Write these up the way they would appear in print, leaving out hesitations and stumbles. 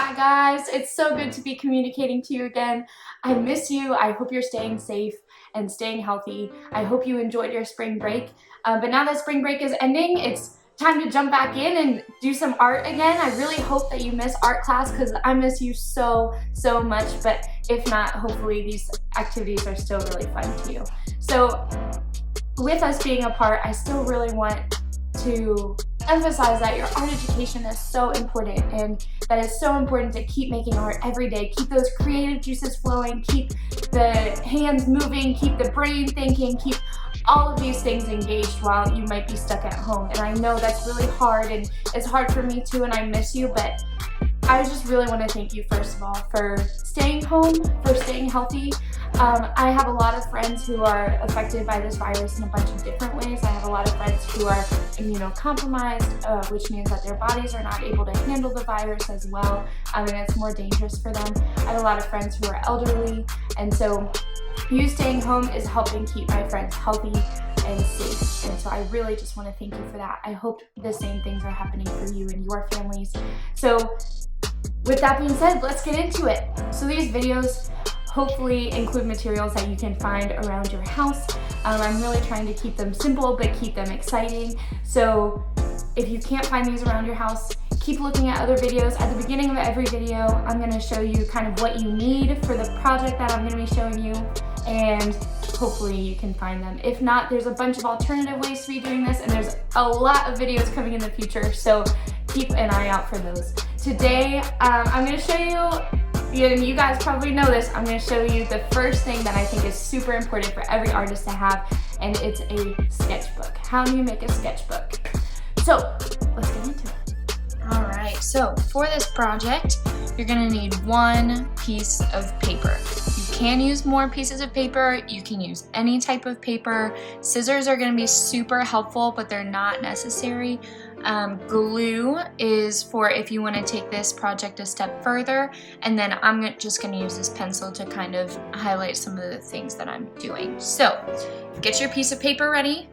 Hi guys, it's so good to be communicating to you again. I miss you. I hope you're staying safe and staying healthy. I hope you enjoyed your spring break. But now that spring break is ending, it's time to jump back in and do some art again. I really hope that you miss art class because I miss you so much. But if not, hopefully these activities are still really fun to you. So with us being apart, I still really want to emphasize that your art education is so important, and that it's so important to keep making art every day. Keep those creative juices flowing, keep the hands moving, keep the brain thinking, keep all of these things engaged while you might be stuck at home. And I know that's really hard, and it's hard for me too, and I miss you, but I just really want to thank you first of all for staying home, for staying healthy. I have a lot of friends who are affected by this virus in a bunch of different ways. I have a lot of friends who are immunocompromised, which means that their bodies are not able to handle the virus as well, and it's more dangerous for them. I have a lot of friends who are elderly, and so you staying home is helping keep my friends healthy and safe, and so I really just want to thank you for that. I hope the same things are happening for you and your families. So with that being said, let's get into it. So these videos hopefully include materials that you can find around your house. I'm really trying to keep them simple but keep them exciting. So if you can't find these around your house, keep looking at other videos. At the beginning of every video, I'm going to show you kind of what you need for the project that I'm going to be showing you, and hopefully you can find them. If not, there's a bunch of alternative ways to be doing this, and there's a lot of videos coming in the future, so keep an eye out for those. Today, I'm going to show you, and you guys probably know this, I'm going to show you the first thing that I think is super important for every artist to have, and it's a sketchbook. How do you make a sketchbook? So let's get into it. All right, so for this project, you're gonna need one piece of paper. You can use more pieces of paper, you can use any type of paper. Scissors are gonna be super helpful, but they're not necessary. Glue is for if you wanna take this project a step further, and then I'm just gonna use this pencil to kind of highlight some of the things that I'm doing. So, get your piece of paper ready.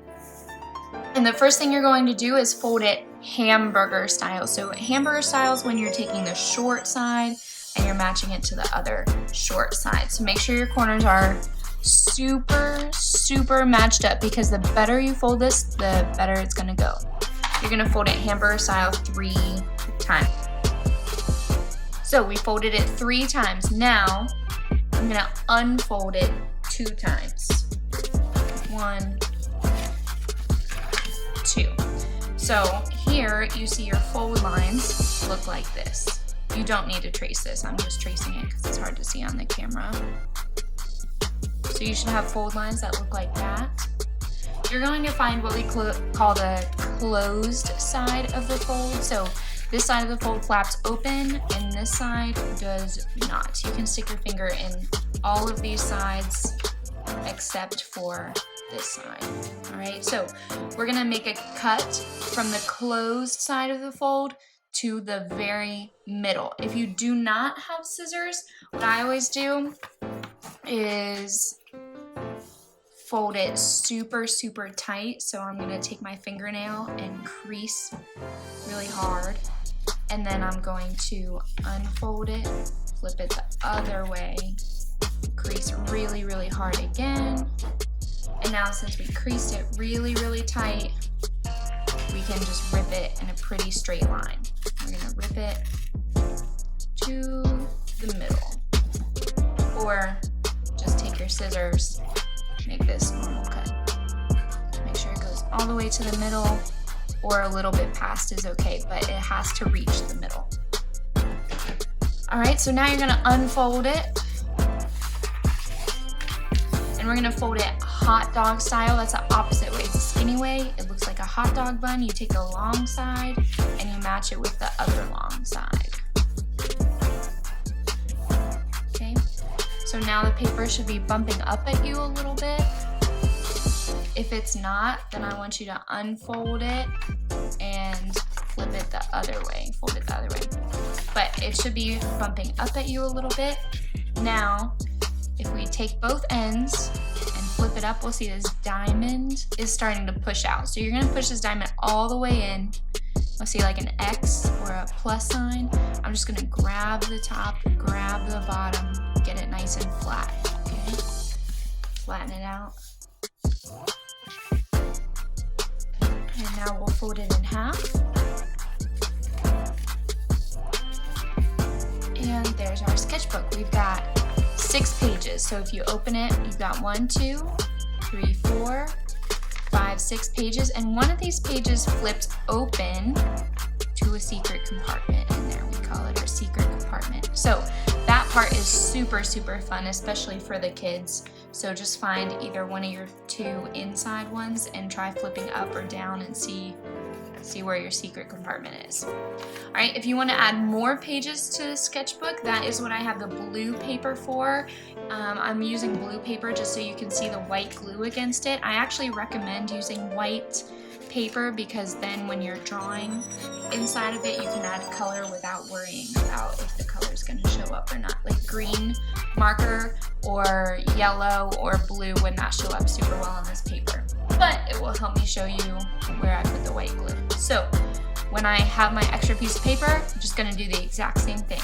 And the first thing you're going to do is fold it hamburger style. So hamburger style is when you're taking the short side and you're matching it to the other short side. So make sure your corners are super matched up, because the better you fold this, the better it's gonna go. You're gonna fold it hamburger style 3 times. So we folded it 3 times. Now I'm gonna unfold it 2 times. 1, 2. So here you see your fold lines look like this. You don't need to trace this. I'm just tracing it because it's hard to see on the camera. So you should have fold lines that look like that. You're going to find what we call the closed side of the fold. So this side of the fold flaps open and this side does not. You can stick your finger in all of these sides except for this side. All right, so we're gonna make a cut from the closed side of the fold to the very middle. If you do not have scissors, what I always do is fold it super tight. So I'm gonna take my fingernail and crease really hard, and then I'm going to unfold it, flip it the other way, crease really hard again. And now since we creased it really tight, we can just rip it in a pretty straight line. We're gonna rip it to the middle. Or just take your scissors, make this normal cut. Make sure it goes all the way to the middle, or a little bit past is okay, but it has to reach the middle. All right, so now you're gonna unfold it. And we're gonna fold it hot dog style. That's the opposite way. It's a skinny way. It looks like a hot dog bun. You take the long side and you match it with the other long side. Okay, so now the paper should be bumping up at you a little bit. If it's not, then I want you to unfold it and flip it the other way. Fold it the other way. But it should be bumping up at you a little bit. Now, if we take both ends and flip it up, we'll see this diamond is starting to push out. So you're gonna push this diamond all the way in You'll see like an X or a plus sign. I'm just gonna grab the top, grab the bottom, get it nice and flat, okay? Flatten it out. And now we'll fold it in half. And there's our sketchbook. We've got 6 pages. So if you open it, you've got 1, 2, 3, 4, 5, 6 pages. And one of these pages flips open to a secret compartment in there. We call it our secret compartment. So that part is super, super fun, especially for the kids. So just find either one of your 2 inside ones and try flipping up or down and see where your secret compartment is. All right, if you want to add more pages to the sketchbook, that is what I have the blue paper for. I'm using blue paper just so you can see the white glue against it. I actually recommend using white paper because then when you're drawing inside of it, you can add color without worrying about if the color is going to show up or not. Like green marker or yellow or blue would not show up super well on this paper, but it will help me show you where I put the white glue. So when I have my extra piece of paper, I'm just going to do the exact same thing.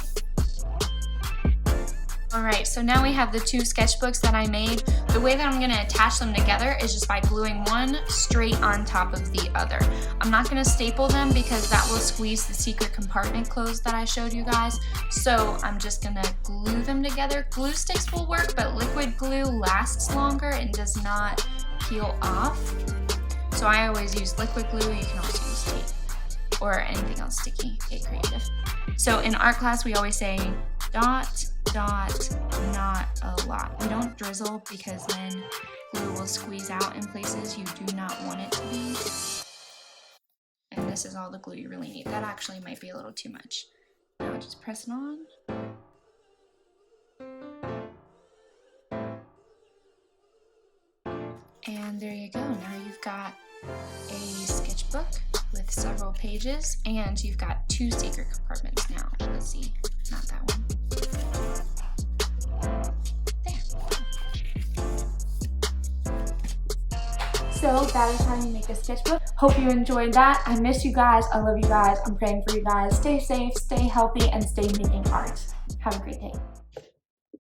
Alright, so now we have the 2 sketchbooks that I made. The way that I'm going to attach them together is just by gluing one straight on top of the other. I'm not going to staple them because that will squeeze the secret compartment closed that I showed you guys. So I'm just going to glue them together. Glue sticks will work, but liquid glue lasts longer and does not peel off. So I always use liquid glue. You can also use tape or anything else sticky. Get creative. So in art class, we always say dot, dot, not a lot. We don't drizzle because then glue will squeeze out in places you do not want it to be. And this is all the glue you really need. That actually might be a little too much. Now just press it on. And there you go. Now you've got a sketchbook with several pages, and you've got 2 secret compartments now. Let's see, not that one. So that is how you make a sketchbook. Hope you enjoyed that. I miss you guys. I love you guys. I'm praying for you guys. Stay safe, stay healthy, and stay making art. Have a great day.